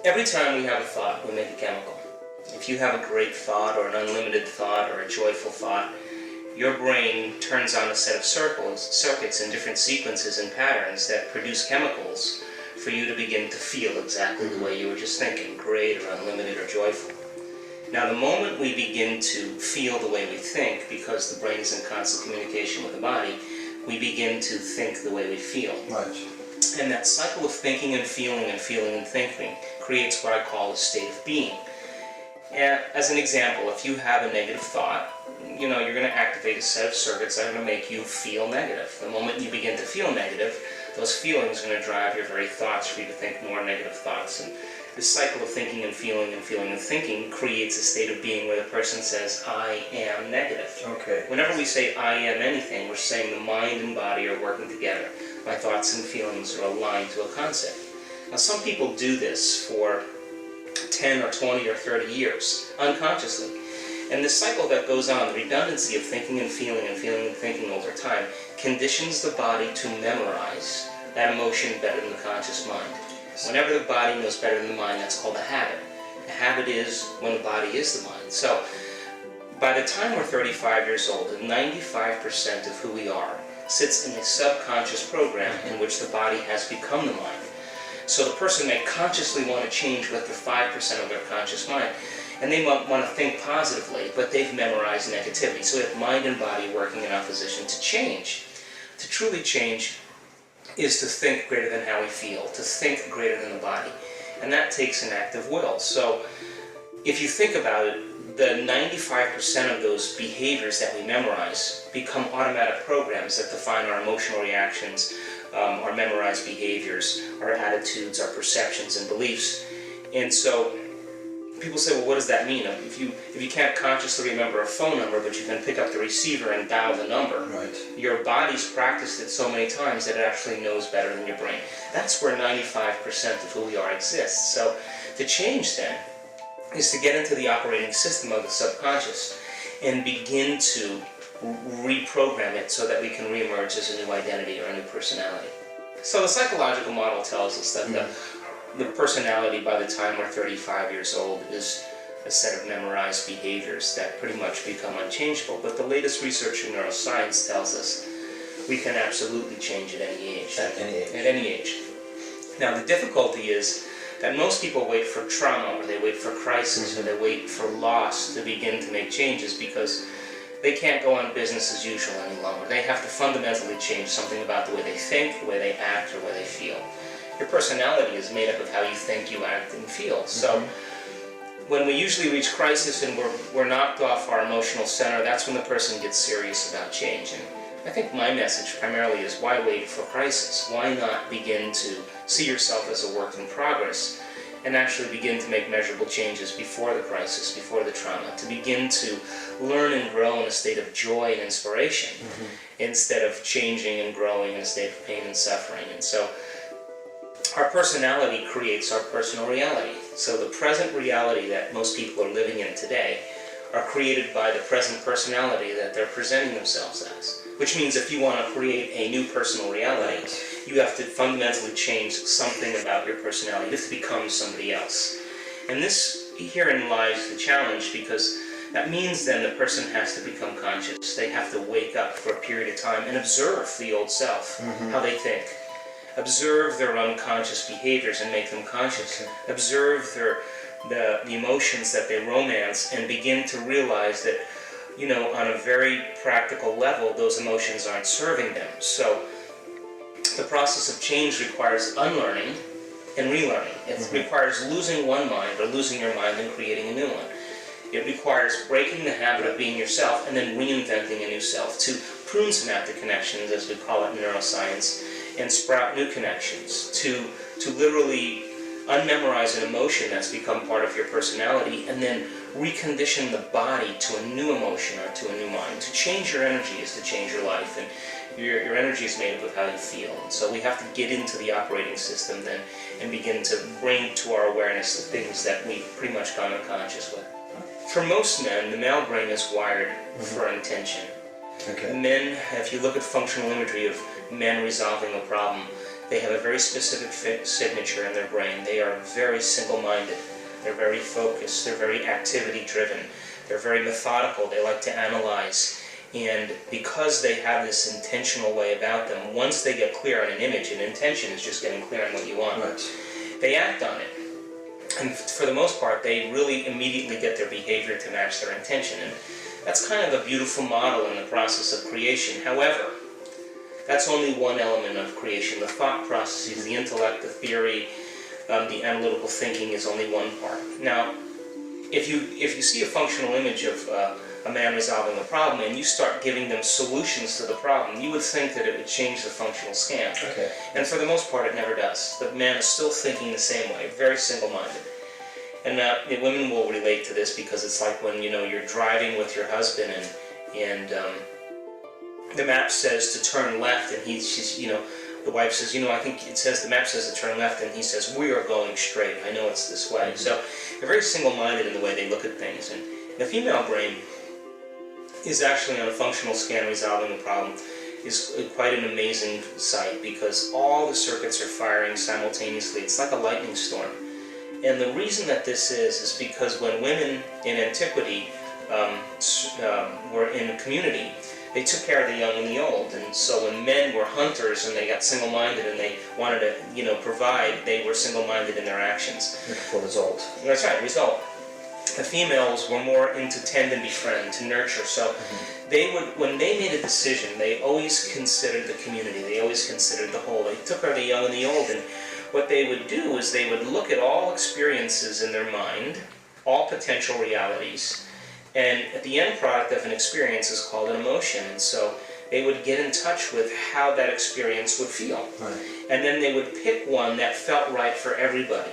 Every time we have a thought, we make a chemical. If you have a great thought or an unlimited thought or a joyful thought, your brain turns on a set of circuits in different sequences and patterns that produce chemicals for you to begin to feel exactly the way you were just thinking, great or unlimited or joyful. Now, the moment we begin to feel the way we think, because the brain is in constant communication with the body, we begin to think the way we feel. Right. And that cycle of thinking and feeling and feeling and thinking creates what I call a state of being. And as an example, if you have a negative thought, you're going to activate a set of circuits that are going to make you feel negative. The moment you begin to feel negative, those feelings are going to drive your very thoughts for you to think more negative thoughts. And this cycle of thinking and feeling and feeling and thinking creates a state of being where the person says, I am negative. Okay. Whenever we say I am anything, we're saying the mind and body are working together. My thoughts and feelings are aligned to a concept. Now, some people do this for 10 or 20 or 30 years, unconsciously. And this cycle that goes on, the redundancy of thinking and feeling and feeling and thinking over time, conditions the body to memorize that emotion better than the conscious mind. Whenever the body knows better than the mind, that's called a habit. A habit is when the body is the mind. So, by the time we're 35 years old, 95% of who we are sits in a subconscious program in which the body has become the mind. So the person may consciously want to change with the 5% of their conscious mind, and they want to think positively, but they've memorized negativity. So we have mind and body working in opposition to change. To truly change is to think greater than how we feel, to think greater than the body. And that takes an act of will. So if you think about it, the 95% of those behaviors that we memorize become automatic programs that define our emotional reactions, our memorized behaviors, our attitudes, our perceptions and beliefs. And so people say, well, what does that mean? If you can't consciously remember a phone number, but you can pick up the receiver and dial the number, right, your body's practiced it so many times that it actually knows better than your brain. That's where 95% of who we are exists. So to change then is to get into the operating system of the subconscious and begin to reprogram it so that we can reemerge as a new identity or a new personality. So the psychological model tells us that the personality by the time we're 35 years old is a set of memorized behaviors that pretty much become unchangeable. But the latest research in neuroscience tells us we can absolutely change at any age. At any age. At any age. Now the difficulty is that most people wait for trauma, or they wait for crisis, or they wait for loss to begin to make changes because they can't go on business as usual any longer. They have to fundamentally change something about the way they think, the way they act, or the way they feel. Your personality is made up of how you think, you act, and feel. So when we usually reach crisis and we're knocked off our emotional center, that's when the person gets serious about change. And I think my message primarily is, why wait for crisis? Why not begin to see yourself as a work in progress and actually begin to make measurable changes before the crisis, before the trauma, to begin to learn and grow in a state of joy and inspiration instead of changing and growing in a state of pain and suffering. And so our personality creates our personal reality. So the present reality that most people are living in today are created by the present personality that they're presenting themselves as. Which means if you want to create a new personal reality, you have to fundamentally change something about your personality. You have to become somebody else. And herein lies the challenge, because that means then the person has to become conscious. They have to wake up for a period of time and observe the old self, how they think. Observe their unconscious behaviors and make them conscious. Observe the emotions that they romance and begin to realize that, on a very practical level, those emotions aren't serving them. So the process of change requires unlearning and relearning. It requires losing one mind or losing your mind and creating a new one. It requires breaking the habit of being yourself and then reinventing a new self, to prune synaptic connections, as we call it in neuroscience, and sprout new connections, to literally unmemorize an emotion that's become part of your personality and then recondition the body to a new emotion or to a new mind. To change your energy is to change your life, and your energy is made up of how you feel. And so we have to get into the operating system then and begin to bring to our awareness the things that we've pretty much gone unconscious with. For most men, the male brain is wired for intention. Okay. Men, if you look at functional imagery of men resolving a problem, They have a very specific signature in their brain. They are very single-minded. They're very focused. They're very activity-driven. They're very methodical. They like to analyze. And because they have this intentional way about them, once they get clear on an image, an intention is just getting clear on what you want, Right. they act on it. And for the most part, they really immediately get their behavior to match their intention. And that's kind of a beautiful model in the process of creation. However, that's only one element of creation. The thought processes, the intellect, the theory, the analytical thinking is only one part. Now, if you see a functional image of a man resolving a problem and you start giving them solutions to the problem, you would think that it would change the functional scan. Okay. And for the most part, it never does. The man is still thinking the same way, very single-minded. And women will relate to this because it's like when you're driving with your husband and the map says to turn left, and the wife says, I think it says the map says to turn left, and he says, we are going straight. I know it's this way. So they're very single-minded in the way they look at things. And the female brain is actually on a functional scan resolving the problem is quite an amazing sight because all the circuits are firing simultaneously. It's like a lightning storm. And the reason that this is because when women in antiquity were in a community, they took care of the young and the old. And so when men were hunters and they got single-minded and they wanted to provide, they were single-minded in their actions. For result. That's right, result. The females were more into tend and befriend, to nurture. So they would, when they made a decision, they always considered the community. They always considered the whole. They took care of the young and the old. And what they would do is they would look at all experiences in their mind, all potential realities, and at the end product of an experience is called an emotion. And so they would get in touch with how that experience would feel. Right. And then they would pick one that felt right for everybody.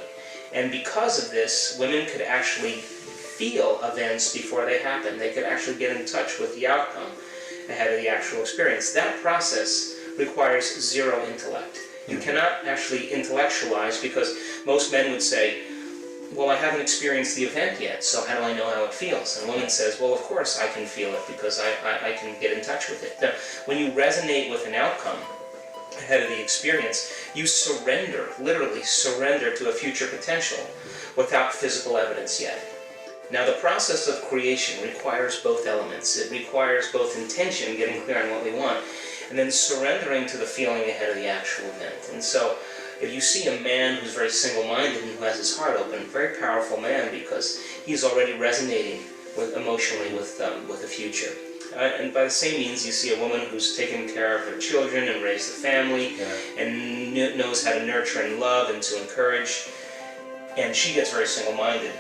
And because of this, women could actually feel events before they happen. They could actually get in touch with the outcome ahead of the actual experience. That process requires zero intellect. You cannot actually intellectualize because most men would say, well, I haven't experienced the event yet, so how do I know how it feels? And a woman says, well, of course I can feel it because I can get in touch with it. Now, when you resonate with an outcome ahead of the experience, you surrender, literally surrender to a future potential without physical evidence yet. Now, the process of creation requires both elements. It requires both intention, getting clear on what we want, and then surrendering to the feeling ahead of the actual event. And so, if you see a man who's very single-minded and who has his heart open, a very powerful man because he's already resonating emotionally with the future. And by the same means, you see a woman who's taken care of her children and raised a family and knows how to nurture and love and to encourage, and she gets very single-minded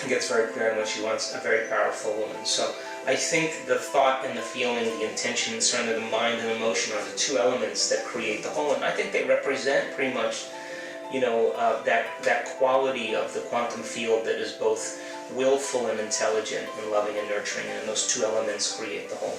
and gets very clear on what she wants, a very powerful woman. So I think the thought and the feeling, the intention, and surrender, the mind and emotion are the two elements that create the whole. And I think they represent pretty much, that quality of the quantum field that is both willful and intelligent and loving and nurturing. And those two elements create the whole.